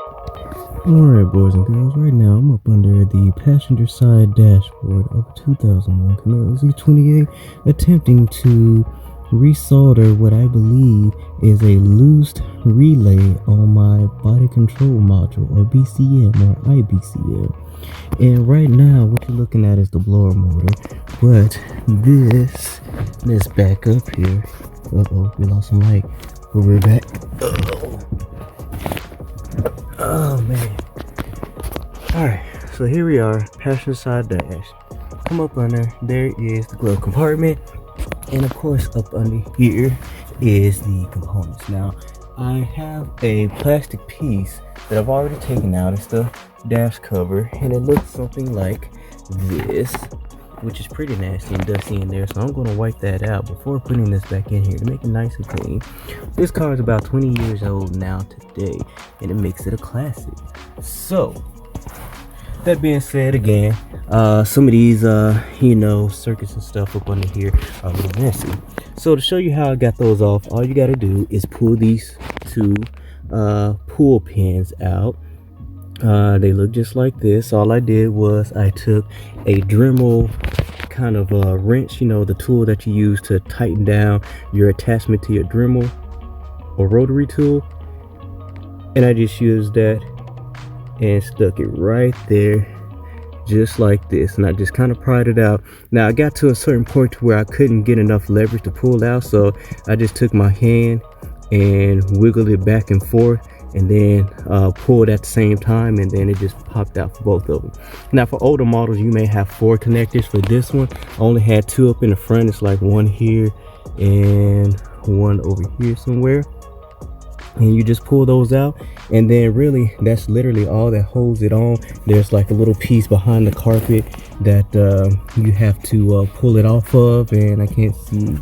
Alright, boys and girls, right now I'm up under the passenger side dashboard of a 2001 Camaro Z28, attempting to resolder what I believe is a loose relay on my body control module, or BCM, or IBCM. And right now what you're looking at is the blower motor, but let's back up here. Uh-oh, we lost some light, but we're back. Oh man. Alright, so here we are, passenger side dash. Come up under, there is the glove compartment, and of course up under here is the components. Now I have a plastic piece that I've already taken out. It's the dash cover, and it looks something like this, which is pretty nasty and dusty in there, so I'm going to wipe that out before putting this back in here to make it nice and clean. This car is about 20 years old now today, and it makes it a classic. So that being said, again, some of these circuits and stuff up under here are a little messy. So to show you how I got those off, all you got to do is pull these two pull pins out. They look just like this. All I did was I took a Dremel kind of wrench, the tool that you use to tighten down your attachment to your Dremel or rotary tool, and I just used that and stuck it right there just like this, and I just kind of pried it out. Now I got to a certain point to where I couldn't get enough leverage to pull out, so I just took my hand and wiggled it back and forth, and then pulled at the same time, and then it just popped out for both of them. Now for older models you may have 4 connectors. For this one I only had 2 up in the front. It's like one here and one over here somewhere, and you just pull those out, and then really that's literally all that holds it on. There's like a little piece behind the carpet that you have to pull it off of, and I can't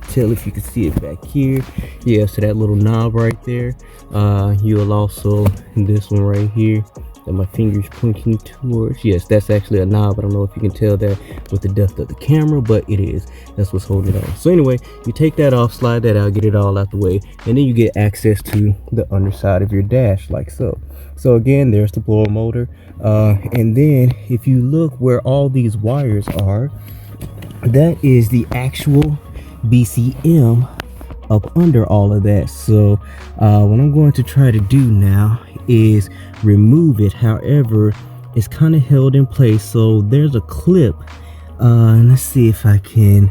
tell if you can see it back here. Yeah, so that little knob right there. You'll also, this one right here that my finger's pointing towards, yes, that's actually a knob. I don't know if you can tell that with the depth of the camera, but it is. That's what's holding it on. So anyway, you take that off, slide that out, get it all out the way, and then you get access to the underside of your dash like so. So again, there's the blower motor, and then if you look where all these wires are, that is the actual BCM up under all of that. So what I'm going to try to do now is remove it. However, it's kind of held in place, so there's a clip, and let's see if I can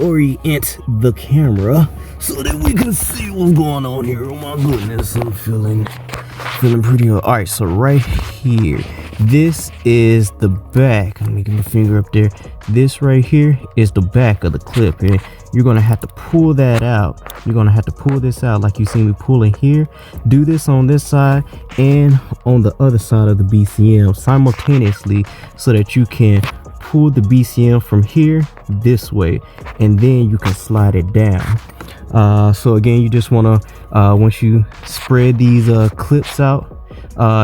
orient the camera so that we can see what's going on here. Oh my goodness, I'm feeling pretty all right. So right here, this is the back. Let me get my finger up there. This right here is the back of the clip, and you're gonna have to pull that out. You're gonna have to pull this out like you see me pulling here. Do this on this side and on the other side of the BCM simultaneously, so that you can pull the BCM from here this way, and then you can slide it down. So again, you just want to once you spread these clips out,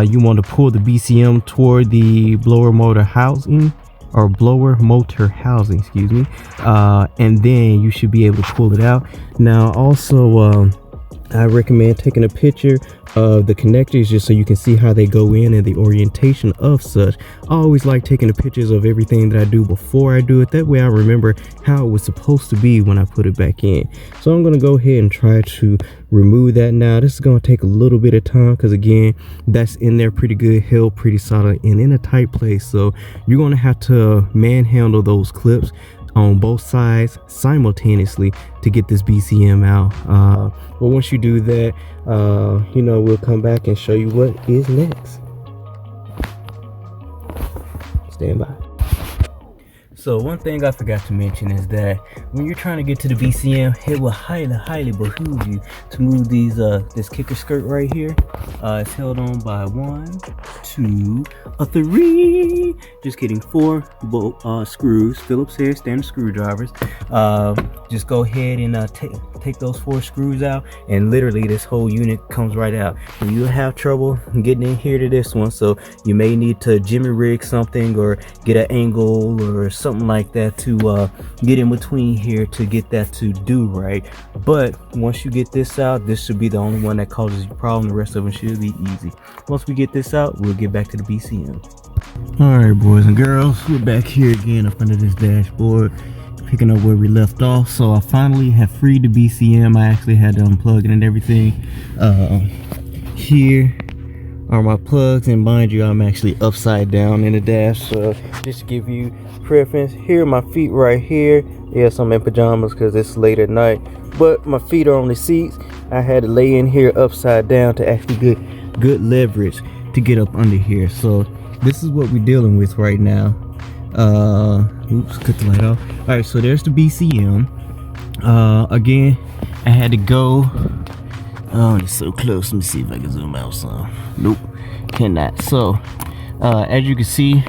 you want to pull the BCM toward the blower motor housing, or blower motor housing, excuse me, and then you should be able to pull it out. Now also I recommend taking a picture of the connectors just so you can see how they go in and the orientation of such. I always like taking the pictures of everything that I do before I do it. That way I remember how it was supposed to be when I put it back in. So I'm going to go ahead and try to remove that now. This is going to take a little bit of time because again, that's in there pretty good, held pretty solid and in a tight place. So you're going to have to manhandle those clips on both sides simultaneously to get this BCM out. But once you do that, we'll come back and show you what is next. Stand by. So one thing I forgot to mention is that when you're trying to get to the BCM, it will highly behoove you to move these this kicker skirt right here. It's held on by 1, 2, 3. Just kidding, 4 bolt screws, Phillips head standard screwdrivers. Just go ahead and take those 4 screws out, and literally this whole unit comes right out. And you'll have trouble getting in here to this one, so you may need to jimmy rig something or get an angle or something something like that to get in between here to get that to do right. But once you get this out, this should be the only one that causes you problem. The rest of them should be easy. Once we get this out, we'll get back to the BCM. All right, boys and girls, we're back here again up under this dashboard, picking up where we left off. So I finally have freed the BCM. I actually had to unplug it and everything. Here are my plugs, and mind you, I'm actually upside down in the dash, so just to give you preference. Here are my feet right here. Yes, I'm in pajamas because it's late at night, but my feet are on the seats. I had to lay in here upside down to actually get good leverage to get up under here. So this is what we're dealing with right now. Oops, cut the light off. All right, so there's the BCM. Again, I had to go. Oh, it's so close. Let me see if I can zoom out some. Nope, cannot. So, as you can see,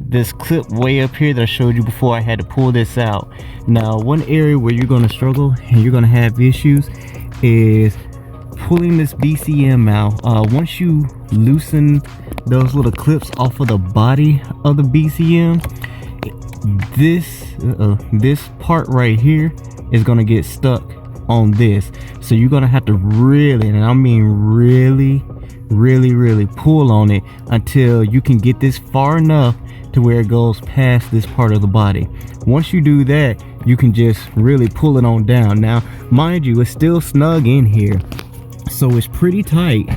this clip way up here that I showed you before, I had to pull this out. Now, one area where you're going to struggle and you're going to have issues is pulling this BCM out. Once you loosen those little clips off of the body of the BCM, this part right here is going to get stuck on this. So you're gonna have to really, and I mean really pull on it until you can get this far enough to where it goes past this part of the body. Once you do that, you can just really pull it on down. Now mind you, it's still snug in here, so it's pretty tight.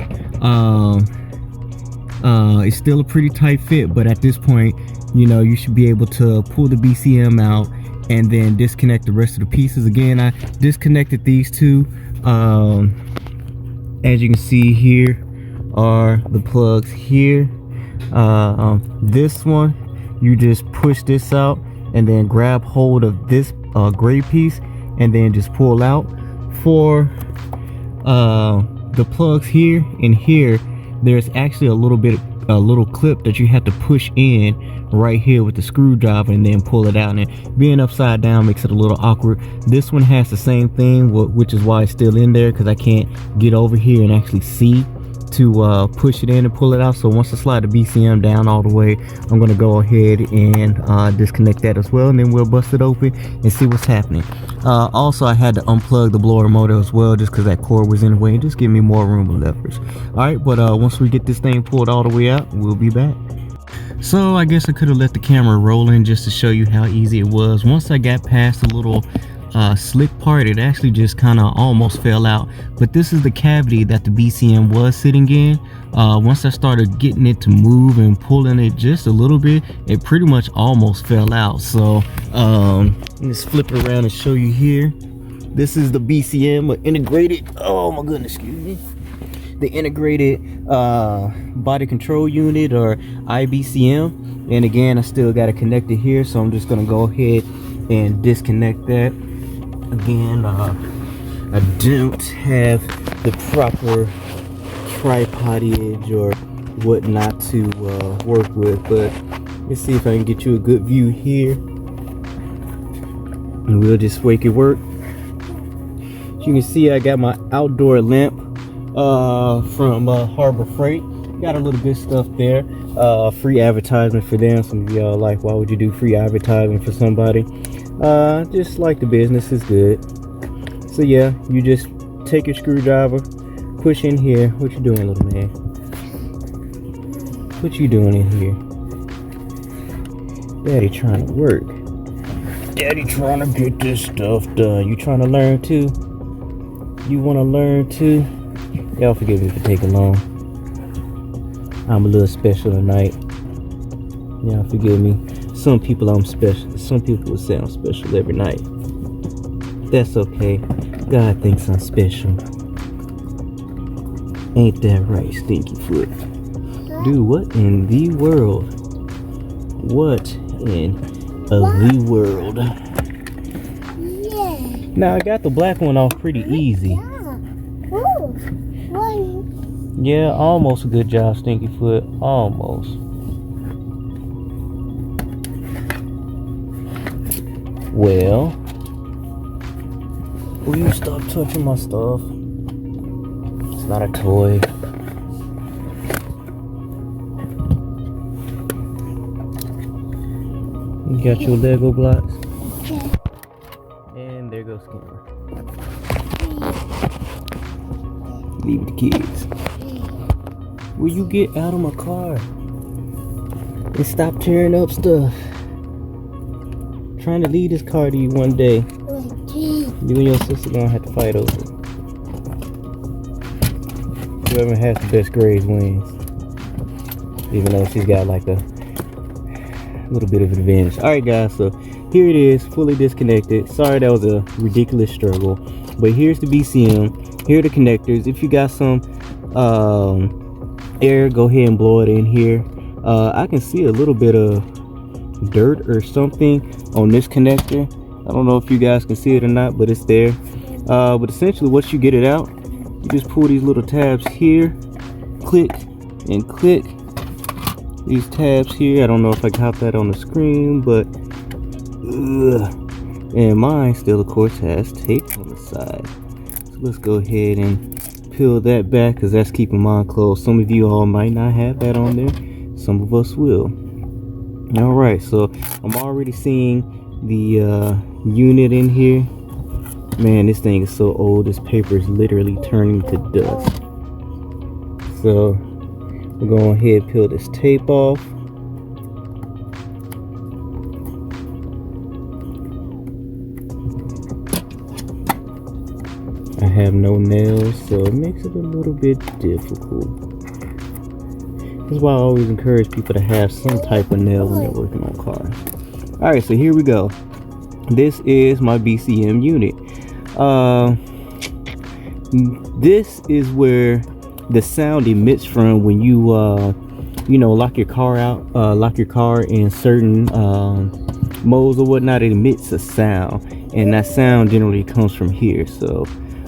It's still a pretty tight fit, but at this point, you know, you should be able to pull the BCM out and then disconnect the rest of the pieces. Again, I disconnected these two. As you can see, here are the plugs here. This one, you just push this out and then grab hold of this gray piece and then just pull out. For the plugs here and here, there's actually a little clip that you have to push in right here with the screwdriver and then pull it out. And being upside down makes it a little awkward. This one has the same thing, which is why it's still in there, because I can't get over here and actually see to push it in and pull it out. So once I slide the BCM down all the way, I'm going to go ahead and disconnect that as well, and then we'll bust it open and see what's happening. Also, I had to unplug the blower motor as well, just because that cord was in the way, and just give me more room with levers. All right, but once we get this thing pulled all the way out, we'll be back. So I guess I could have let the camera roll in just to show you how easy it was. Once I got past the little slick part, it actually just kind of almost fell out. But this is the cavity that the BCM was sitting in. Once I started getting it to move and pulling it just a little bit, it pretty much almost fell out. So let's flip it around and show you here. This is the BCM integrated, oh my goodness, excuse me, the integrated body control unit, or IBCM. And again, I still got it connected here, so I'm just gonna go ahead and disconnect that. Again, I don't have the proper tripodage or whatnot to work with, but let's see if I can get you a good view here, and we'll just make it work. As you can see, I got my outdoor lamp from Harbor Freight. Got a little good stuff there. Free advertisement for them. Some of y'all like, why would you do free advertising for somebody? Just like the business is good. So yeah, you just take your screwdriver, push in here. What you doing, little man? What you doing in here? Daddy trying to work. Daddy trying to get this stuff done. You trying to learn too? You want to learn too? Y'all forgive me for taking long. I'm a little special tonight. Y'all forgive me. Some people I'm special. Some people will say I'm special every night. That's okay. God thinks I'm special. Ain't that right, Stinky Foot? Dude, what in the world? What in the world? Yeah. Now I got the black one off pretty easy. Yeah, almost a good job, Stinky Foot. Almost. Well, will you stop touching my stuff? It's not a toy. You got your Lego blocks. And there goes Camaro. Leave the kids. Will you get out of my car and stop tearing up stuff? Trying to leave this car to you one day. You and your sister gonna have to fight over it. Whoever has the best grades wins. Even though she's got like a little bit of an advantage. Alright guys, so here it is, fully disconnected. Sorry that was a ridiculous struggle. But here's the BCM. Here are the connectors. If you got some air, go ahead and blow it in here. I can see a little bit of dirt or something on this connector. I don't know if you guys can see it or not, but it's there. But essentially once you get it out, you just pull these little tabs here, click and click these tabs here. I don't know if I got that on the screen, but and mine still of course has tape on the side. So let's go ahead and peel that back because that's keeping mine closed. Some of you all might not have that on there, some of us will. All right, so I'm already seeing the unit in here. Man, this thing is so old, this paper is literally turning to dust. So we're going ahead and peel this tape off. I have no nails, so it makes it a little bit difficult. That's why I always encourage people to have some type of nail when they're working on cars. Alright, so here we go. This is my BCM unit. This is where the sound emits from when you you know, lock your car out, lock your car in certain modes or whatnot. It emits a sound, and that sound generally comes from here. So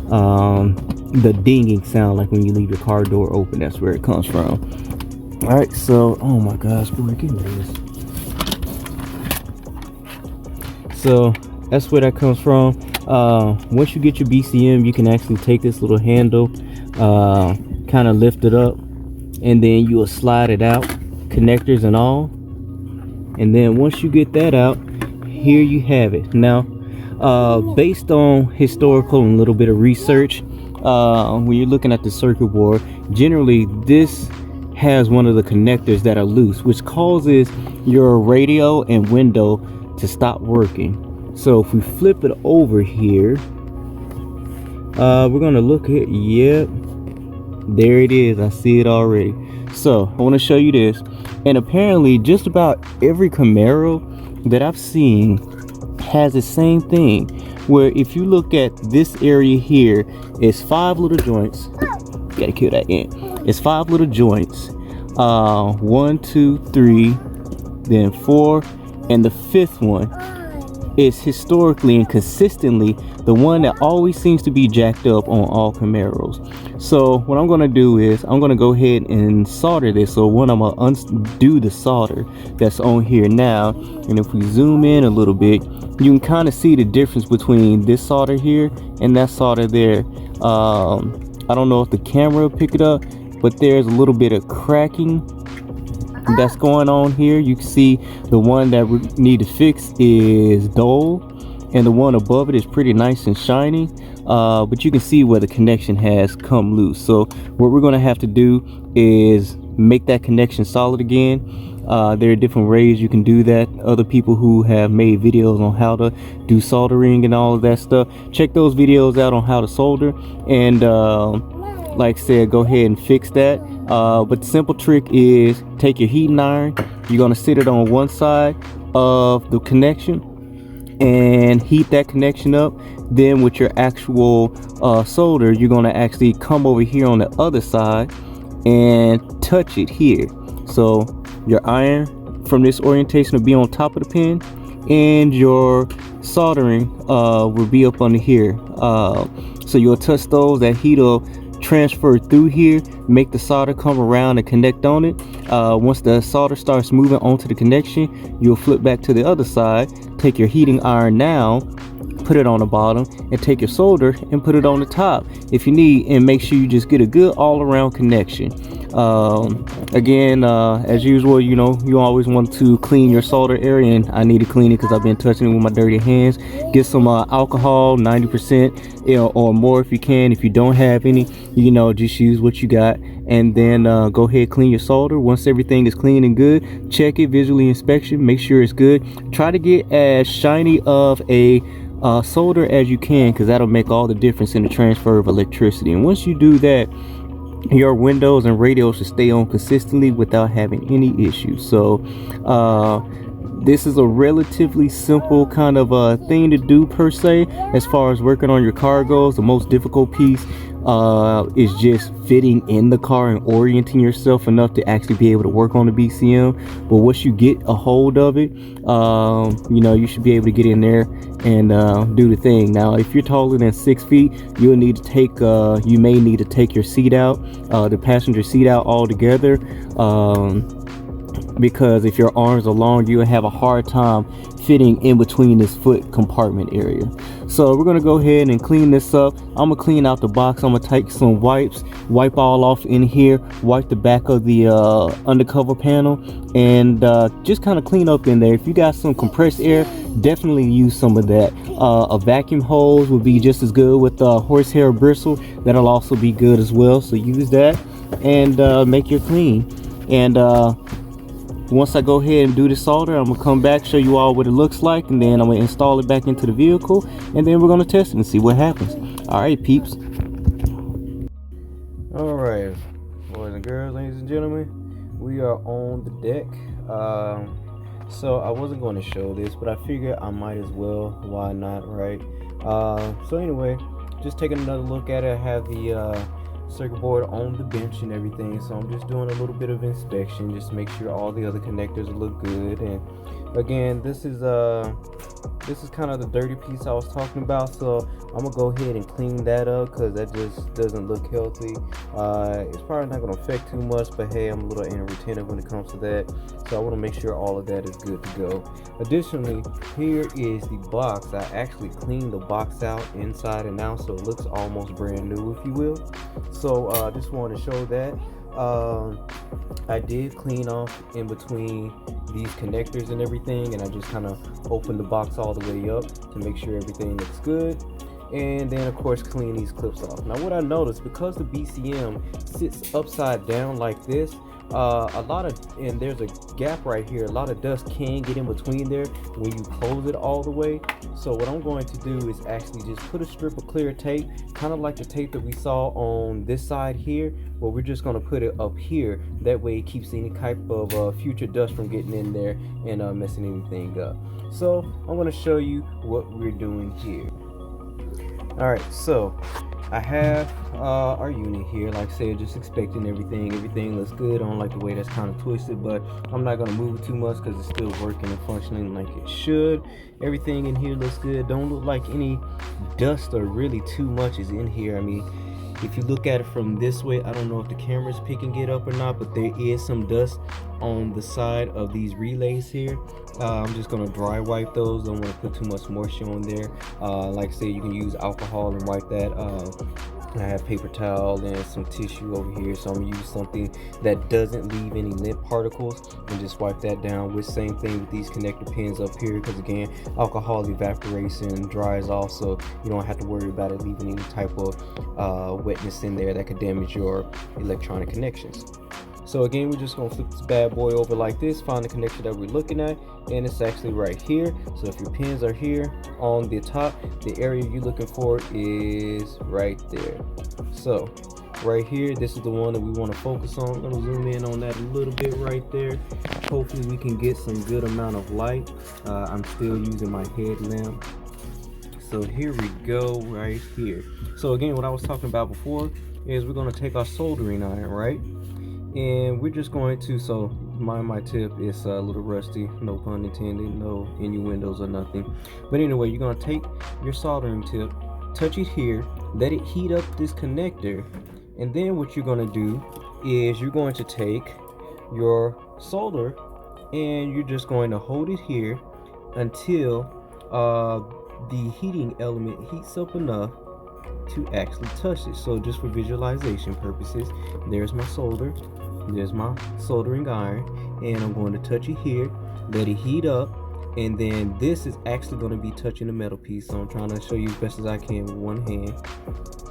the dinging sound, like when you leave your car door open, that's where it comes from. All right, so oh my gosh, boy, give me this. So that's where that comes from. Once you get your BCM, you can actually take this little handle, kind of lift it up, and then you will slide it out, connectors and all. And then once you get that out, here you have it. Now based on historical and a little bit of research, when you're looking at the circuit board, generally this has one of the connectors that are loose, which causes your radio and window to stop working. So if we flip it over here, we're gonna look at, yep, there it is. I see it already. So I want to show you this, and apparently just about every Camaro that I've seen has the same thing, where if you look at this area here, it's 5 little joints. Gotta kill that ant. It's 5 little joints, 1 2 3, then 4, and the 5th one is historically and consistently the one that always seems to be jacked up on all Camaros. So what I'm going to do is I'm going to go ahead and solder this. So one, I'm going to undo the solder that's on here now, and if we zoom in a little bit, you can kind of see the difference between this solder here and that solder there. I don't know if the camera will pick it up, but there's a little bit of cracking that's going on here. You can see the one that we need to fix is dull, and the one above it is pretty nice and shiny, but you can see where the connection has come loose. So what we're going to have to do is make that connection solid again. There are different ways you can do that. Other people who have made videos on how to do soldering and all of that stuff, check those videos out on how to solder, and like I said, go ahead and fix that. But the simple trick is take your heating iron, you're going to sit it on one side of the connection and heat that connection up. Then with your actual solder, you're going to actually come over here on the other side and touch it here. So your iron from this orientation will be on top of the pin, and your soldering will be up under here. So you'll touch those, that heat will transfer through here, make the solder come around and connect on it. Once the solder starts moving onto the connection, you'll flip back to the other side, take your heating iron now, put it on the bottom, and take your solder and put it on the top if you need, and make sure you just get a good all-around connection. Again, as usual, you know, you always want to clean your solder area, and I need to clean it because I've been touching it with my dirty hands. Get some alcohol, 90%, you know, or more if you can. If you don't have any, you know, just use what you got, and then go ahead, clean your solder. Once everything is clean and good, check it, visually inspection, make sure it's good. Try to get as shiny of a solder as you can, because that'll make all the difference in the transfer of electricity. And once you do that, your windows and radios should stay on consistently without having any issues. So this is a relatively simple kind of thing to do per se. As far as working on your car goes, the most difficult piece is just fitting in the car and orienting yourself enough to actually be able to work on the BCM. But once you get a hold of it, you know, you should be able to get in there and do the thing. Now, if you're taller than 6 feet, you'll need to take you may need to take your seat out, the passenger seat out altogether, because if your arms are long, you'll have a hard time fitting in between this foot compartment area. So we're gonna go ahead and clean this up. I'm gonna clean out the box. I'm gonna take some wipes, wipe all off in here, wipe the back of the undercover panel, and just kind of clean up in there. If you got some compressed air, definitely use some of that. A vacuum hose would be just as good with horsehair bristle. That'll also be good as well, so use that and make your clean. And once I go ahead and do the solder, I'm gonna come back, show you all what it looks like, and then I'm gonna install it back into the vehicle, and then we're gonna test it and see what happens. All right, peeps. All right, boys and girls, ladies and gentlemen, we are on the deck. So I wasn't going to show this, but I figured I might as well. Why not, right? So anyway, just taking another look at it. I have the circuit board on the bench and everything, so I'm just doing a little bit of inspection just to make sure all the other connectors look good. And again, this is kind of the dirty piece I was talking about, so I'm gonna go ahead and clean that up because that just doesn't look healthy. It's probably not gonna affect too much, but hey, I'm a little retentive when it comes to that, so I want to make sure all of that is good to go. Additionally, here is the box. I actually cleaned the box out inside and out, so it looks almost brand new, if you will. So just wanted to show that. I did clean off in between these connectors and everything, and I just kind of opened the box all the way up to make sure everything looks good, and then of course clean these clips off. Now what I noticed, because the BCM sits upside down like this, and there's a gap right here, a lot of dust can get in between there when you close it all the way. So what I'm going to do is actually just put a strip of clear tape, kind of like the tape that we saw on this side here, but we're just going to put it up here. That way it keeps any type of future dust from getting in there and messing anything up. So I'm going to show you what we're doing here. All right, so I have our unit here. Like I said, just expecting everything. Everything looks good. I don't like the way that's kind of twisted, but I'm not going to move it too much because it's still working and functioning like it should. Everything in here looks good. Don't look like any dust or really too much is in here. I mean, if you look at it from this way, I don't know if the camera's picking it up or not, but there is some dust on the side of these relays here. I'm just gonna dry wipe those. Don't want to put too much moisture on there. Like I said, you can use alcohol and wipe that. I have paper towel and some tissue over here, so I'm gonna use something that doesn't leave any lint particles and just wipe that down. With same thing with these connector pins up here, because again, alcohol evaporates and dries off, so you don't have to worry about it leaving any type of wetness in there that could damage your electronic connections. So again, we're just gonna flip this bad boy over like this, find the connection that we're looking at, and it's actually right here. So if your pins are here on the top, the area you're looking for is right there. So right here, this is the one that we want to focus on. I'm gonna zoom in on that a little bit right there. Hopefully we can get some good amount of light. I'm still using my headlamp. So here we go right here. So again, what I was talking about before is we're going to take our soldering iron, right? And we're just going to, so my tip is a little rusty, no pun intended, no innuendos or nothing. But anyway, you're going to take your soldering tip, touch it here, let it heat up this connector, and then what you're going to do is you're going to take your solder and you're just going to hold it here until the heating element heats up enough to actually touch it. So just for visualization purposes, there's my solder, there's my soldering iron, and I'm going to touch it here, let it heat up, and then this is actually going to be touching the metal piece. So I'm trying to show you as best as I can with one hand.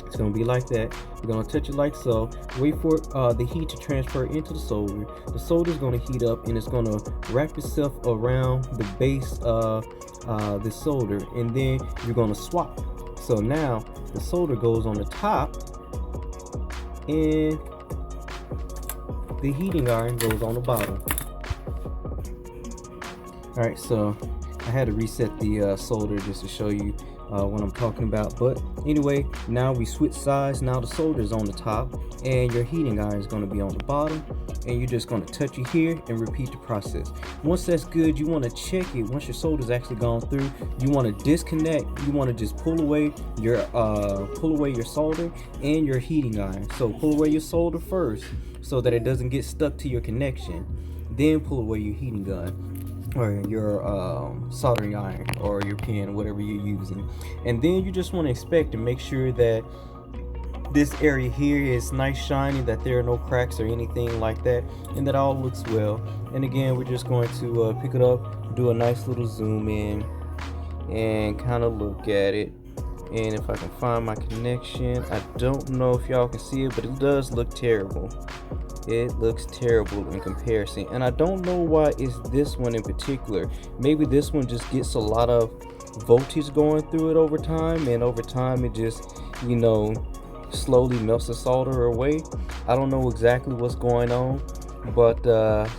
It's going to be like that. You're going to touch it like so, wait for the heat to transfer into the solder. The solder is going to heat up and it's going to wrap itself around the base of the solder, and then you're going to swap. So now the solder goes on the top and the heating iron goes on the bottom. Alright, so I had to reset the solder just to show you what I'm talking about. But anyway, now we switch sides. Now the solder is on the top and your heating iron is going to be on the bottom, and you're just going to touch it here and repeat the process. Once that's good, you want to check it. Once your solder's actually gone through, you want to disconnect. You want to just pull away your solder and your heating iron. So pull away your solder first so that it doesn't get stuck to your connection, then pull away your heating gun or your soldering iron or your pin, whatever you're using, and then you just want to inspect and make sure that this area here is nice shiny, that there are no cracks or anything like that, and that all looks well. And again, we're just going to pick it up, do a nice little zoom in and kind of look at it. And if I can find my connection, I don't know if y'all can see it, but it does look terrible. It looks terrible in comparison, and I don't know why it's this one in particular. Maybe this one just gets a lot of voltage going through it over time, and over time it just, you know, slowly melts the solder away. I don't know exactly what's going on, but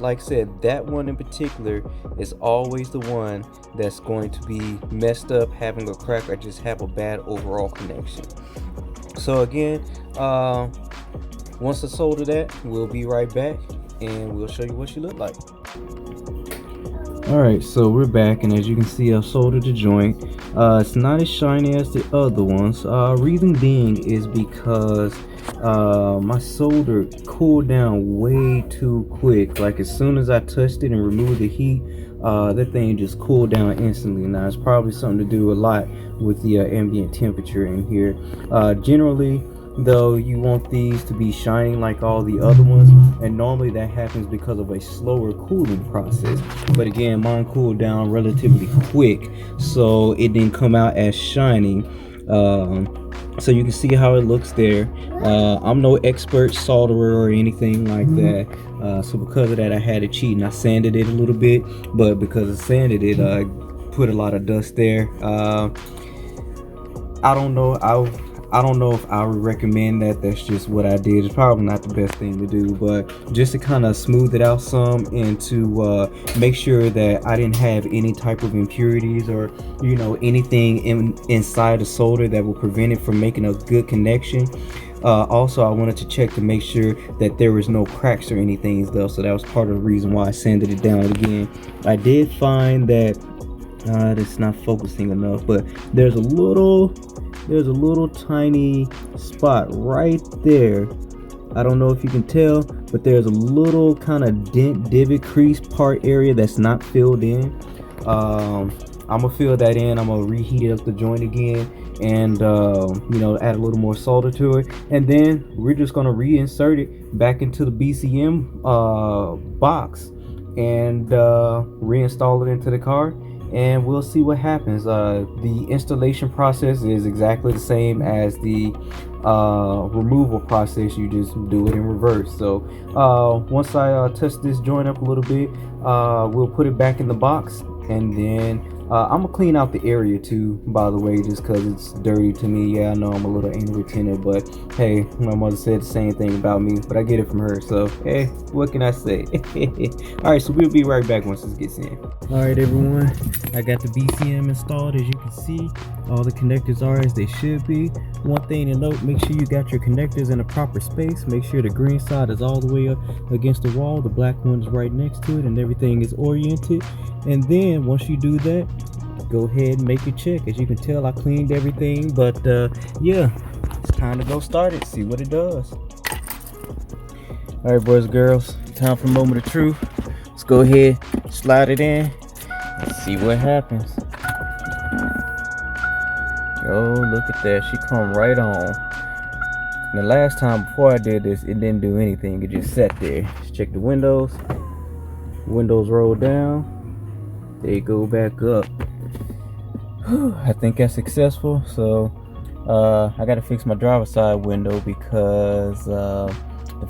like I said, that one in particular is always the one that's going to be messed up, having a crack, or just have a bad overall connection. So again, once I solder that, we'll be right back and we'll show you what she looked like. Alright, so we're back, and as you can see, I've soldered the joint. It's not as shiny as the other ones. Reason being is because my solder cooled down way too quick. Like as soon as I touched it and removed the heat, that thing just cooled down instantly. Now it's probably something to do a lot with the ambient temperature in here. Generally though, you want these to be shining like all the other ones, and normally that happens because of a slower cooling process. But again, mine cooled down relatively quick, so it didn't come out as shining. So you can see how it looks there. I'm no expert solderer or anything like that, so because of that I had to cheat and I sanded it a little bit. But because I sanded it, I put a lot of dust there. I don't know if I would recommend that. That's just what I did. It's probably not the best thing to do, but just to kind of smooth it out some and to make sure that I didn't have any type of impurities or, you know, anything inside the solder that will prevent it from making a good connection. Also, I wanted to check to make sure that there was no cracks or anything though, so that was part of the reason why I sanded it down again. I did find that it's not focusing enough, but there's a little tiny spot right there. I don't know if you can tell, but there's a little kind of dent, divot, crease part area that's not filled in. I'm gonna fill that in. I'm gonna reheat up the joint again and you know, add a little more solder to it, and then we're just gonna reinsert it back into the BCM box and reinstall it into the car, and we'll see what happens. The installation process is exactly the same as the removal process. You just do it in reverse. So once I test this joint up a little bit, we'll put it back in the box, and then I'm gonna clean out the area too, by the way, just because it's dirty to me. Yeah, I know I'm a little anal retentive, but hey, my mother said the same thing about me, but I get it from her, so hey, what can I say? Alright, so we'll be right back once this gets in. Alright everyone, I got the BCM installed. As you can see, all the connectors are as they should be. One thing to note, make sure you got your connectors in a proper space. Make sure the green side is all the way up against the wall, the black one is right next to it, and everything is oriented. And then once you do that, go ahead and make your check. As you can tell, I cleaned everything, but yeah, it's time to go start it, see what it does. All right, boys and girls, time for a moment of truth. Let's go ahead, slide it in, and see what happens. Oh, look at that. She come right on. And the last time before I did this, it didn't do anything. It just sat there. Just check the windows. Windows roll down. They go back up. I think that's successful. So I got to fix my driver's side window because the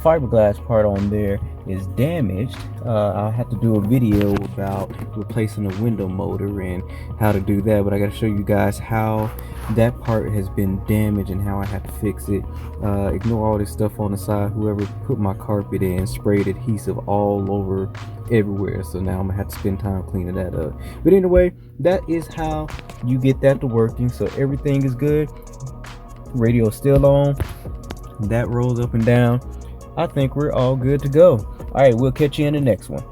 fiberglass part on there is damaged. I'll have to do a video about replacing the window motor and how to do that, but I got to show you guys how that part has been damaged and how I have to fix it. Ignore all this stuff on the side. Whoever put my carpet in sprayed adhesive all over everywhere, so now I'm gonna have to spend time cleaning that up. But anyway, that is how you get that to working. So everything is good. Radio still on. That rolls up and down. I think we're all good to go. All right, we'll catch you in the next one.